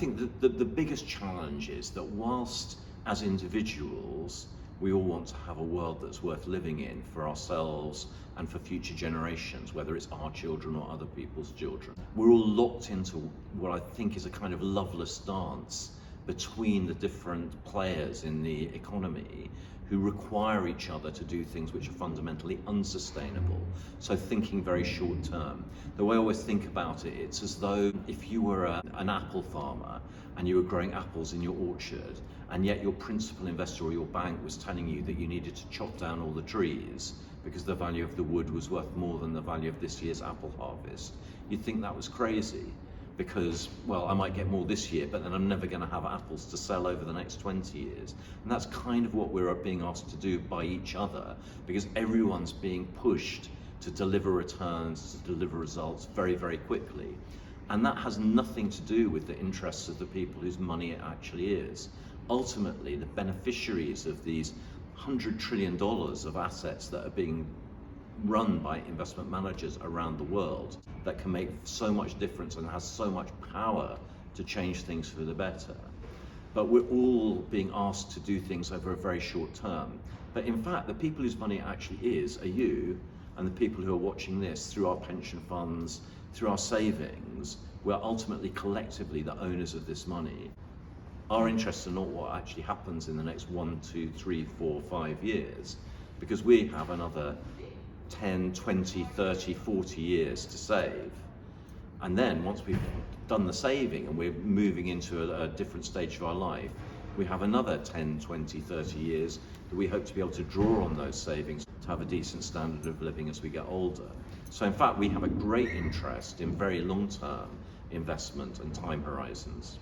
think that the biggest challenge is that whilst as individuals we all want to have a world that's worth living in for ourselves and for future generations, whether it's our children or other people's children, we're all locked into what I think is a kind of loveless dance between the different players in the economy who require each other to do things which are fundamentally unsustainable. So thinking very short term. The way I always think about it, it's as though if you were an apple farmer and you were growing apples in your orchard, and yet your principal investor or your bank was telling you that you needed to chop down all the trees because the value of the wood was worth more than the value of this year's apple harvest, you'd think that was crazy. Because, well, I might get more this year, but then I'm never going to have apples to sell over the next 20 years. And that's kind of what we're being asked to do by each other, because everyone's being pushed to deliver returns, to deliver results very, very quickly. And that has nothing to do with the interests of the people whose money it actually is. Ultimately, the beneficiaries of these $100 trillion of assets that are being run by investment managers around the world that can make so much difference and has so much power to change things for the better. But we're all being asked to do things over a very short term. But in fact, the people whose money it actually is are you and the people who are watching this through our pension funds, through our savings. We're ultimately collectively the owners of this money. Our interests are not what actually happens in the next 1, 2, 3, 4, 5 years, because we have another 10, 20, 30, 40 years to save. And then once we've done the saving and we're moving into a different stage of our life, we have another 10, 20, 30 years that we hope to be able to draw on those savings to have a decent standard of living as we get older. So in fact, we have a great interest in very long-term investment and time horizons.